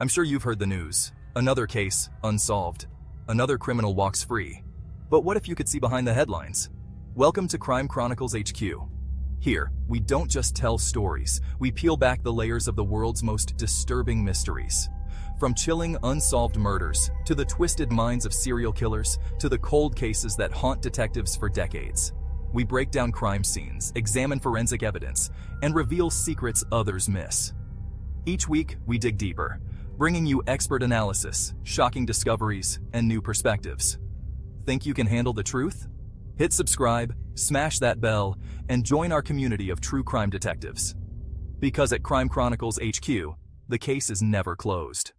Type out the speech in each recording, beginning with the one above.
I'm sure you've heard the news. Another case, unsolved. Another criminal walks free. But what if you could see behind the headlines? Welcome to Crime Chronicles HQ. Here, we don't just tell stories, we peel back the layers of the world's most disturbing mysteries. From chilling, unsolved murders, to the twisted minds of serial killers, to the cold cases that haunt detectives for decades. We break down crime scenes, examine forensic evidence, and reveal secrets others miss. Each week, we dig deeper, bringing you expert analysis, shocking discoveries, and new perspectives. Think you can handle the truth? Hit subscribe, smash that bell, and join our community of true crime detectives. Because at Crime Chronicles HQ, the case is never closed.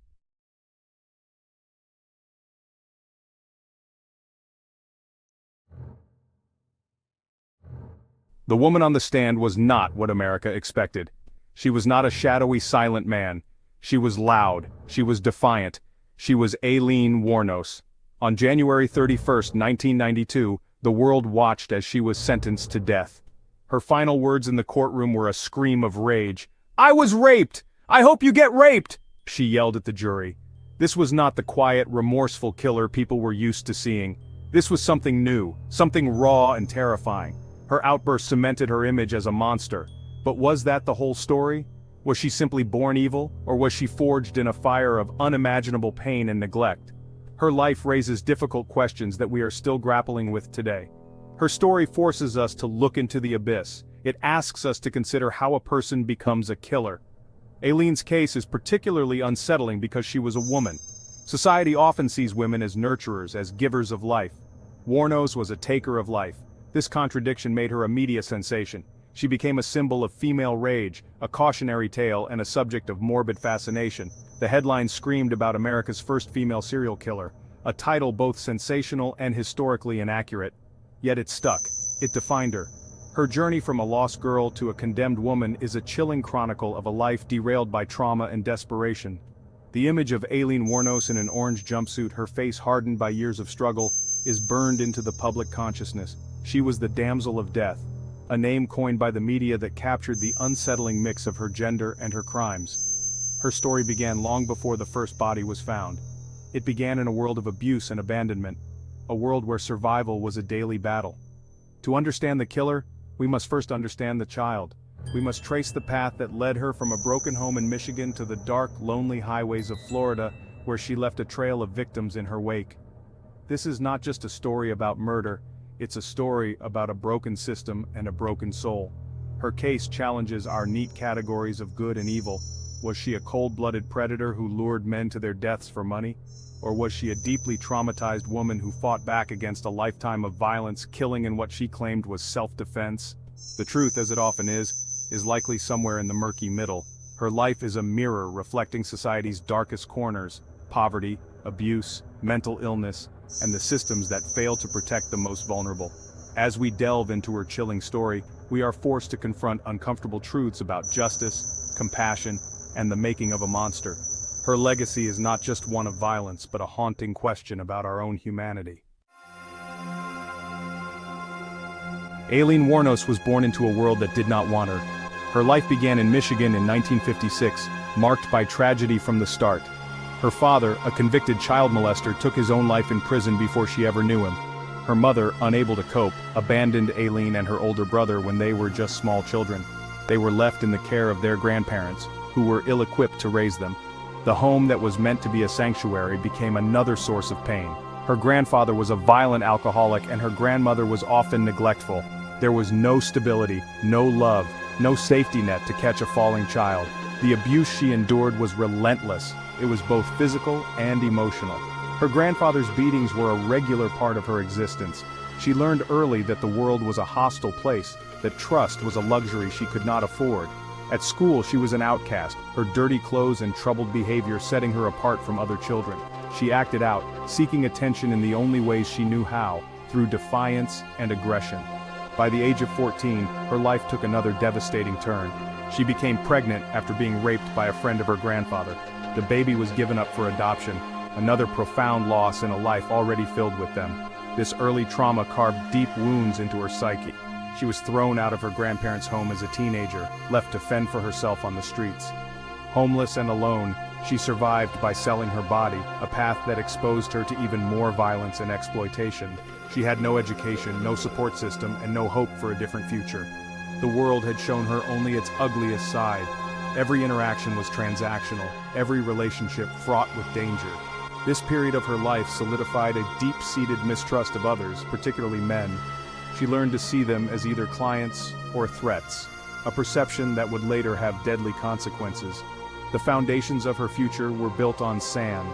The woman on the stand was not what America expected. She was not a shadowy, silent man. She was loud. She was defiant. She was Aileen Wuornos. On January 31, 1992, the world watched as she was sentenced to death. Her final words in the courtroom were a scream of rage. "I was raped! I hope you get raped!" she yelled at the jury. This was not the quiet, remorseful killer people were used to seeing. This was something new, something raw and terrifying. Her outburst cemented her image as a monster. But was that the whole story? Was she simply born evil, or was she forged in a fire of unimaginable pain and neglect? Her life raises difficult questions that we are still grappling with today. Her story forces us to look into the abyss. It asks us to consider how a person becomes a killer. Aileen's case is particularly unsettling because she was a woman. Society often sees women as nurturers, as givers of life. Wuornos was a taker of life. This contradiction made her a media sensation. She became a symbol of female rage, a cautionary tale, and a subject of morbid fascination. The headlines screamed about America's first female serial killer, a title both sensational and historically inaccurate. Yet it stuck. It defined her. Her journey from a lost girl to a condemned woman is a chilling chronicle of a life derailed by trauma and desperation. The image of Aileen Wuornos in an orange jumpsuit, her face hardened by years of struggle, is burned into the public consciousness. She was the damsel of death, a name coined by the media that captured the unsettling mix of her gender and her crimes. Her story began long before the first body was found. It began in a world of abuse and abandonment, a world where survival was a daily battle. To understand the killer, we must first understand the child. We must trace the path that led her from a broken home in Michigan to the dark, lonely highways of Florida, where she left a trail of victims in her wake. This is not just a story about murder, it's a story about a broken system and a broken soul. Her case challenges our neat categories of good and evil. Was she a cold-blooded predator who lured men to their deaths for money? Or was she a deeply traumatized woman who fought back against a lifetime of violence, killing in what she claimed was self-defense? The truth, as it often is likely somewhere in the murky middle. Her life is a mirror reflecting society's darkest corners: poverty, abuse, mental illness, and the systems that fail to protect the most vulnerable. As we delve into her chilling story, we are forced to confront uncomfortable truths about justice, compassion, and the making of a monster. Her legacy is not just one of violence, but a haunting question about our own humanity. Aileen Wuornos was born into a world that did not want her. Her life began in Michigan in 1956, marked by tragedy from the start. Her father, a convicted child molester, took his own life in prison before she ever knew him. Her mother, unable to cope, abandoned Aileen and her older brother when they were just small children. They were left in the care of their grandparents, who were ill-equipped to raise them. The home that was meant to be a sanctuary became another source of pain. Her grandfather was a violent alcoholic, and her grandmother was often neglectful. There was no stability, no love, no safety net to catch a falling child. The abuse she endured was relentless. It was both physical and emotional. Her grandfather's beatings were a regular part of her existence. She learned early that the world was a hostile place, that trust was a luxury she could not afford. At school, she was an outcast, her dirty clothes and troubled behavior setting her apart from other children. She acted out, seeking attention in the only ways she knew how, through defiance and aggression. By the age of 14, her life took another devastating turn. She became pregnant after being raped by a friend of her grandfather. The baby was given up for adoption, another profound loss in a life already filled with them. This early trauma carved deep wounds into her psyche. She was thrown out of her grandparents' home as a teenager, left to fend for herself on the streets. Homeless and alone, She survived by selling her body, a path that exposed her to even more violence and exploitation. She had no education, no support system, and no hope for a different future. The world had shown her only its ugliest side. Every interaction was transactional, every relationship fraught with danger. This period of her life solidified a deep-seated mistrust of others, particularly men. She learned to see them as either clients or threats, a perception that would later have deadly consequences. The foundations of her future were built on sand.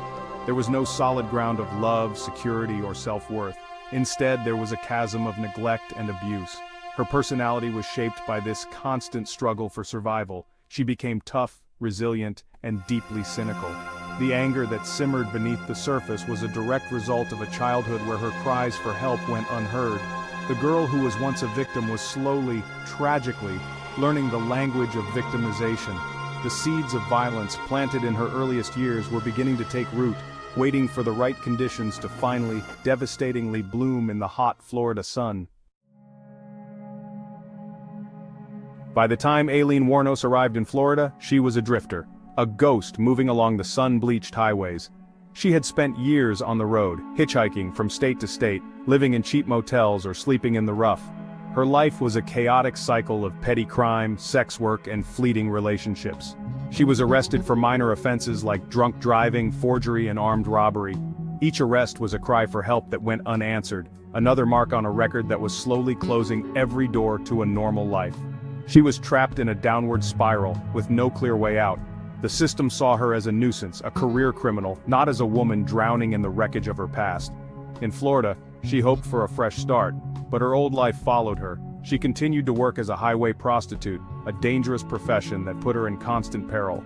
There was no solid ground of love, security, or self-worth. Instead, there was a chasm of neglect and abuse. Her personality was shaped by this constant struggle for survival. She became tough, resilient, and deeply cynical. The anger that simmered beneath the surface was a direct result of a childhood where her cries for help went unheard. The girl who was once a victim was slowly, tragically, learning the language of victimization. The seeds of violence planted in her earliest years were beginning to take root, waiting for the right conditions to finally, devastatingly bloom in the hot Florida sun. By the time Aileen Wuornos arrived in Florida, she was a drifter, a ghost moving along the sun-bleached highways. She had spent years on the road, hitchhiking from state to state, living in cheap motels or sleeping in the rough. Her life was a chaotic cycle of petty crime, sex work, and fleeting relationships. She was arrested for minor offenses like drunk driving, forgery, and armed robbery. Each arrest was a cry for help that went unanswered, another mark on a record that was slowly closing every door to a normal life. She was trapped in a downward spiral, with no clear way out. The system saw her as a nuisance, a career criminal, not as a woman drowning in the wreckage of her past. In Florida, she hoped for a fresh start, but her old life followed her. She continued to work as a highway prostitute, a dangerous profession that put her in constant peril.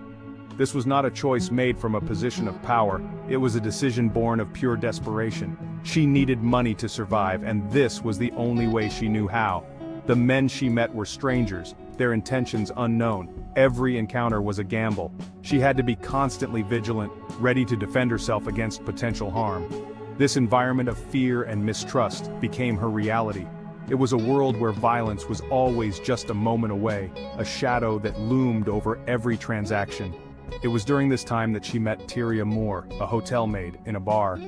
This was not a choice made from a position of power, it was a decision born of pure desperation. She needed money to survive, and this was the only way she knew how. The men she met were strangers, their intentions unknown. Every encounter was a gamble. She had to be constantly vigilant, ready to defend herself against potential harm. This environment of fear and mistrust became her reality. It was a world where violence was always just a moment away, a shadow that loomed over every transaction. It was during this time that she met Tyria Moore, a hotel maid, in a bar.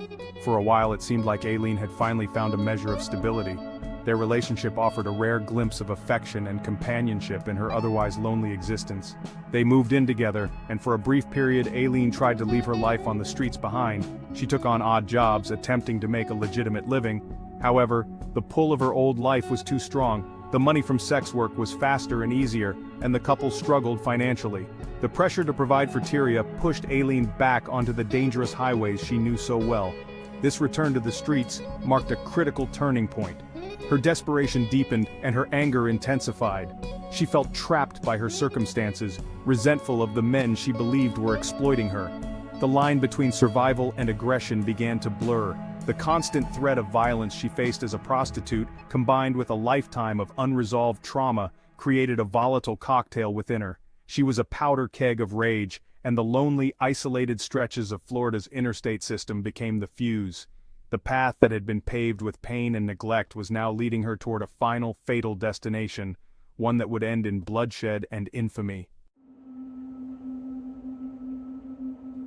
For a while it seemed like Aileen had finally found a measure of stability. Their relationship offered a rare glimpse of affection and companionship in her otherwise lonely existence. They moved in together, and for a brief period Aileen tried to leave her life on the streets behind. She took on odd jobs, attempting to make a legitimate living. However, the pull of her old life was too strong. The money from sex work was faster and easier, and the couple struggled financially. The pressure to provide for Tyria pushed Aileen back onto the dangerous highways she knew so well. This return to the streets marked a critical turning point. Her desperation deepened and her anger intensified. She felt trapped by her circumstances, resentful of the men she believed were exploiting her. The line between survival and aggression began to blur. The constant threat of violence she faced as a prostitute, combined with a lifetime of unresolved trauma, created a volatile cocktail within her. She was a powder keg of rage, and the lonely, isolated stretches of Florida's interstate system became the fuse. The path that had been paved with pain and neglect was now leading her toward a final, fatal destination, one that would end in bloodshed and infamy.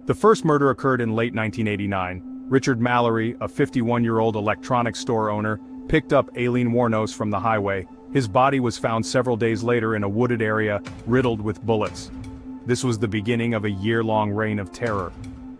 The first murder occurred in late 1989. Richard Mallory, a 51-year-old electronics store owner, picked up Aileen Wuornos from the highway. His body was found several days later in a wooded area, riddled with bullets. This was the beginning of a year-long reign of terror.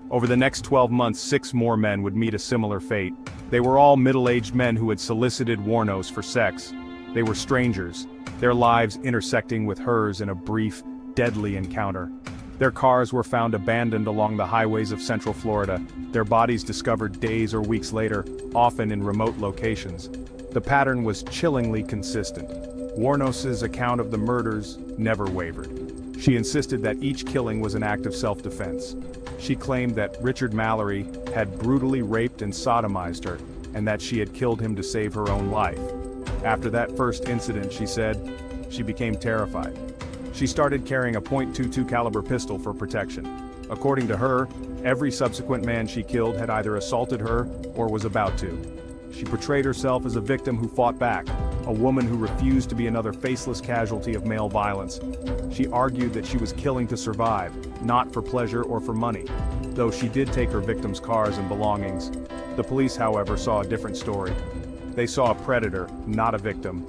Over the next 12 months, 6 more men would meet a similar fate. They were all middle-aged men who had solicited Wuornos for sex. They were strangers, their lives intersecting with hers in a brief, deadly encounter. Their cars were found abandoned along the highways of Central Florida, their bodies discovered days or weeks later, often in remote locations. The pattern was chillingly consistent. Wuornos's account of the murders never wavered. She insisted that each killing was an act of self-defense. She claimed that Richard Mallory had brutally raped and sodomized her, and that she had killed him to save her own life. After that first incident, she said, she became terrified. She started carrying a .22 caliber pistol for protection. According to her, every subsequent man she killed had either assaulted her or was about to. She portrayed herself as a victim who fought back, a woman who refused to be another faceless casualty of male violence. She argued that she was killing to survive, not for pleasure or for money, though she did take her victims' cars and belongings. The police, however, saw a different story. They saw a predator, not a victim.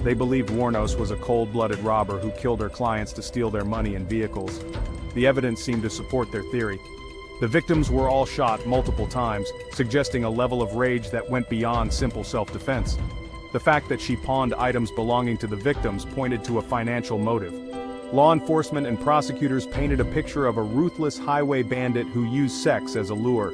They believed Wuornos was a cold-blooded robber who killed her clients to steal their money and vehicles. The evidence seemed to support their theory. The victims were all shot multiple times, suggesting a level of rage that went beyond simple self-defense. The fact that she pawned items belonging to the victims pointed to a financial motive. Law enforcement and prosecutors painted a picture of a ruthless highway bandit who used sex as a lure.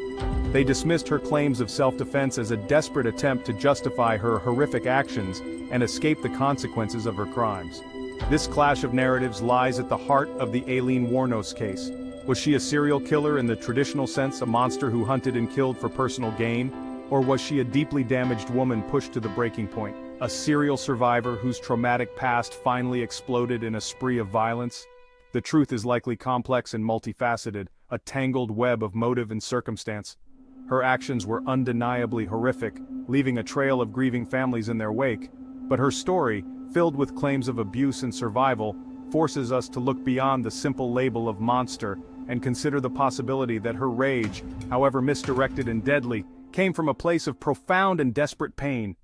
They dismissed her claims of self-defense as a desperate attempt to justify her horrific actions and escape the consequences of her crimes. This clash of narratives lies at the heart of the Aileen Wuornos case. Was she a serial killer in the traditional sense, a monster who hunted and killed for personal gain? Or was she a deeply damaged woman pushed to the breaking point? A serial survivor whose traumatic past finally exploded in a spree of violence? The truth is likely complex and multifaceted, a tangled web of motive and circumstance. Her actions were undeniably horrific, leaving a trail of grieving families in their wake. But her story, filled with claims of abuse and survival, forces us to look beyond the simple label of monster and consider the possibility that her rage, however misdirected and deadly, came from a place of profound and desperate pain.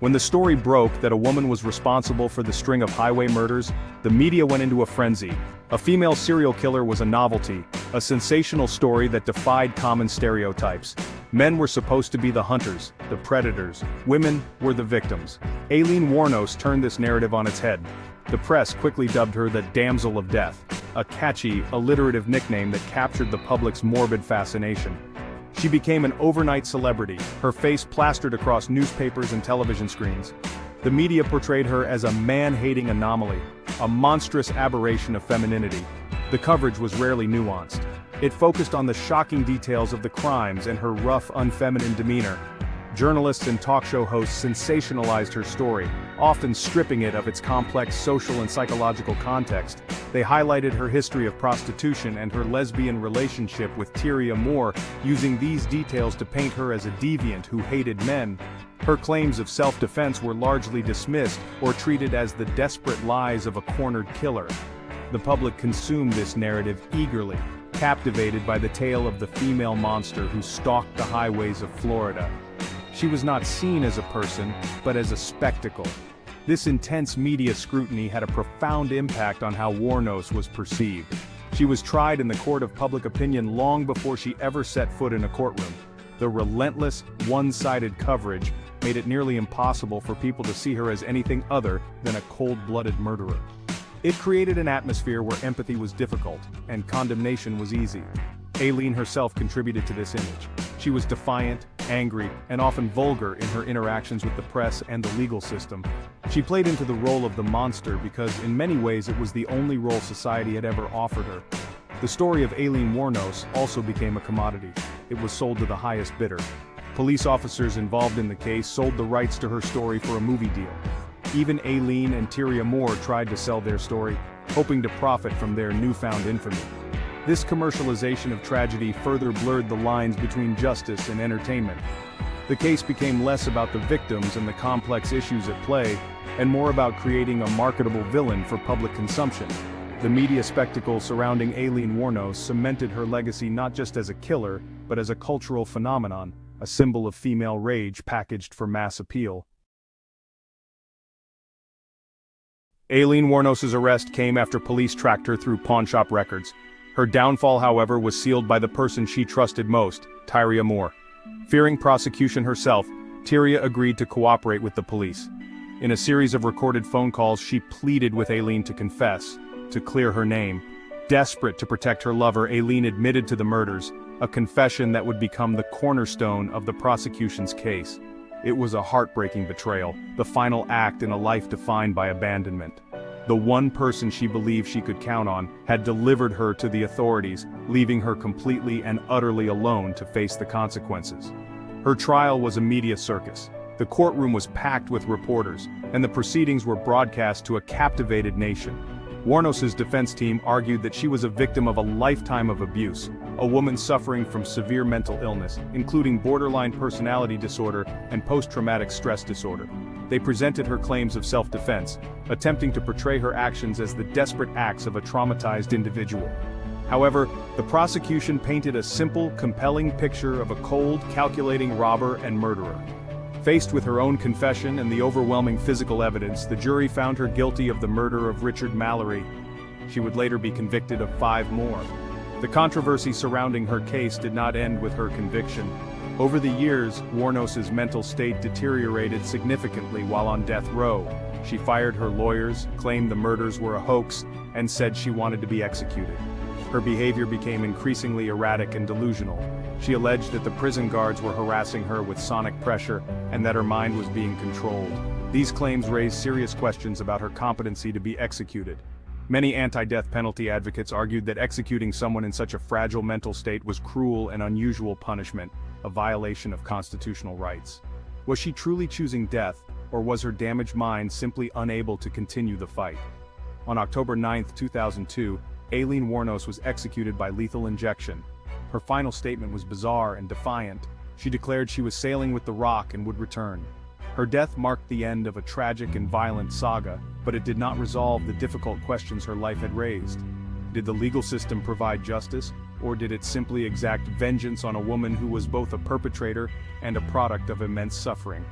When the story broke that a woman was responsible for the string of highway murders, the media went into a frenzy. A female serial killer was a novelty, a sensational story that defied common stereotypes. Men were supposed to be the hunters, the predators. Women were the victims. Aileen Wuornos turned this narrative on its head. The press quickly dubbed her the Damsel of Death, a catchy, alliterative nickname that captured the public's morbid fascination. She became an overnight celebrity, her face plastered across newspapers and television screens. The media portrayed her as a man-hating anomaly, a monstrous aberration of femininity. The coverage was rarely nuanced. It focused on the shocking details of the crimes and her rough, unfeminine demeanor. Journalists and talk show hosts sensationalized her story, often stripping it of its complex social and psychological context. They highlighted her history of prostitution and her lesbian relationship with Tyria Moore, using these details to paint her as a deviant who hated men. Her claims of self-defense were largely dismissed or treated as the desperate lies of a cornered killer. The public consumed this narrative eagerly, captivated by the tale of the female monster who stalked the highways of Florida. She was not seen as a person, but as a spectacle. This intense media scrutiny had a profound impact on how Wuornos was perceived. She was tried in the court of public opinion long before she ever set foot in a courtroom. The relentless, one-sided coverage made it nearly impossible for people to see her as anything other than a cold-blooded murderer. It created an atmosphere where empathy was difficult, and condemnation was easy. Aileen herself contributed to this image. She was defiant, angry, and often vulgar in her interactions with the press and the legal system. She played into the role of the monster because in many ways it was the only role society had ever offered her. The story of Aileen Wuornos also became a commodity. It was sold to the highest bidder. Police officers involved in the case sold the rights to her story for a movie deal. Even Aileen and Tyria Moore tried to sell their story, hoping to profit from their newfound infamy. This commercialization of tragedy further blurred the lines between justice and entertainment. The case became less about the victims and the complex issues at play, and more about creating a marketable villain for public consumption. The media spectacle surrounding Aileen Wuornos cemented her legacy not just as a killer, but as a cultural phenomenon, a symbol of female rage packaged for mass appeal. Aileen Wuornos' arrest came after police tracked her through pawnshop records. Her downfall, however, was sealed by the person she trusted most, Tyria Moore. Fearing prosecution herself, Tyria agreed to cooperate with the police. In a series of recorded phone calls, she pleaded with Aileen to confess, to clear her name. Desperate to protect her lover, Aileen admitted to the murders, a confession that would become the cornerstone of the prosecution's case. It was a heartbreaking betrayal, the final act in a life defined by abandonment. The one person she believed she could count on had delivered her to the authorities, leaving her completely and utterly alone to face the consequences. Her trial was a media circus. The courtroom was packed with reporters, and the proceedings were broadcast to a captivated nation. Wuornos's defense team argued that she was a victim of a lifetime of abuse, a woman suffering from severe mental illness, including borderline personality disorder and post-traumatic stress disorder. They presented her claims of self-defense, attempting to portray her actions as the desperate acts of a traumatized individual. However, the prosecution painted a simple, compelling picture of a cold, calculating robber and murderer. Faced with her own confession and the overwhelming physical evidence, the jury found her guilty of the murder of Richard Mallory. She would later be convicted of 5 more. The controversy surrounding her case did not end with her conviction. Over the years, Wuornos's mental state deteriorated significantly while on death row. She fired her lawyers, claimed the murders were a hoax, and said she wanted to be executed. Her behavior became increasingly erratic and delusional. She alleged that the prison guards were harassing her with sonic pressure and that her mind was being controlled. These claims raised serious questions about her competency to be executed. Many anti-death penalty advocates argued that executing someone in such a fragile mental state was cruel and unusual punishment, a violation of constitutional rights. Was she truly choosing death, or was her damaged mind simply unable to continue the fight? On October 9, 2002, Aileen Wuornos was executed by lethal injection. Her final statement was bizarre and defiant. She declared she was sailing with the Rock and would return. Her death marked the end of a tragic and violent saga, but it did not resolve the difficult questions her life had raised. Did the legal system provide justice, or did it simply exact vengeance on a woman who was both a perpetrator and a product of immense suffering?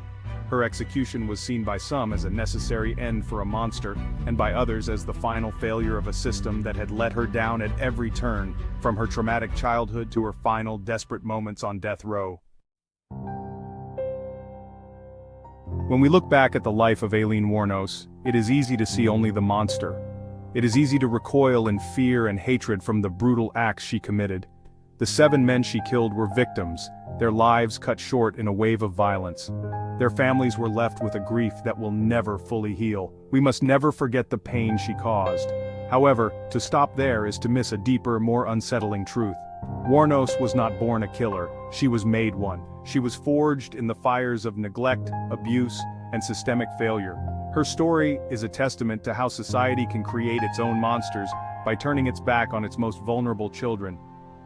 Her execution was seen by some as a necessary end for a monster, and by others as the final failure of a system that had let her down at every turn, from her traumatic childhood to her final desperate moments on death row. When we look back at the life of Aileen Wuornos, it is easy to see only the monster. It is easy to recoil in fear and hatred from the brutal acts she committed. The 7 men she killed were victims, their lives cut short in a wave of violence. Their families were left with a grief that will never fully heal. We must never forget the pain she caused. However, to stop there is to miss a deeper, more unsettling truth. Wuornos was not born a killer, she was made one. She was forged in the fires of neglect, abuse, and systemic failure. Her story is a testament to how society can create its own monsters by turning its back on its most vulnerable children.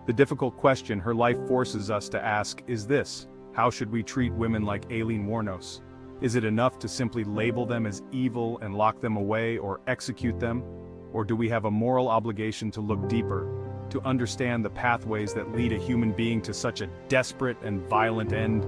The difficult question her life forces us to ask is this: how should we treat women like Aileen Wuornos? Is it enough to simply label them as evil and lock them away or execute them? Or do we have a moral obligation to look deeper, to understand the pathways that lead a human being to such a desperate and violent end?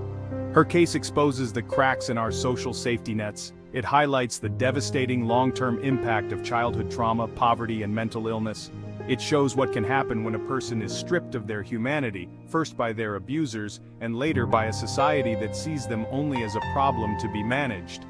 Her case exposes the cracks in our social safety nets. It highlights the devastating long-term impact of childhood trauma, poverty, and mental illness. It shows what can happen when a person is stripped of their humanity, first by their abusers, and later by a society that sees them only as a problem to be managed.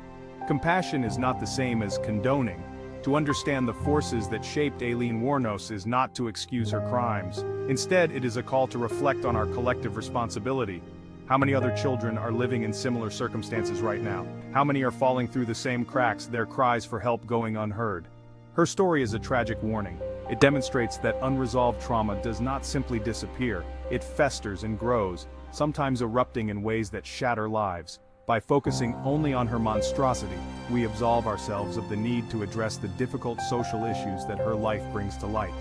Compassion is not the same as condoning. To understand the forces that shaped Aileen Wuornos is not to excuse her crimes. Instead, it is a call to reflect on our collective responsibility. How many other children are living in similar circumstances right now? How many are falling through the same cracks, their cries for help going unheard? Her story is a tragic warning. It demonstrates that unresolved trauma does not simply disappear, it festers and grows, sometimes erupting in ways that shatter lives. By focusing only on her monstrosity, we absolve ourselves of the need to address the difficult social issues that her life brings to light.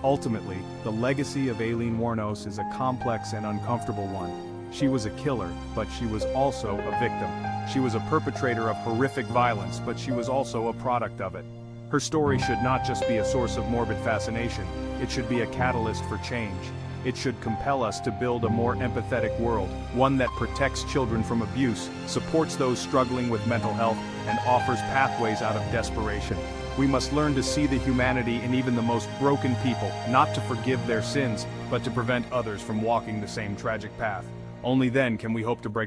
Ultimately, the legacy of Aileen Wuornos is a complex and uncomfortable one. She was a killer, but she was also a victim. She was a perpetrator of horrific violence, but she was also a product of it. Her story should not just be a source of morbid fascination, it should be a catalyst for change. It should compel us to build a more empathetic world, one that protects children from abuse, supports those struggling with mental health, and offers pathways out of desperation. We must learn to see the humanity in even the most broken people, not to forgive their sins, but to prevent others from walking the same tragic path. Only then can we hope to break the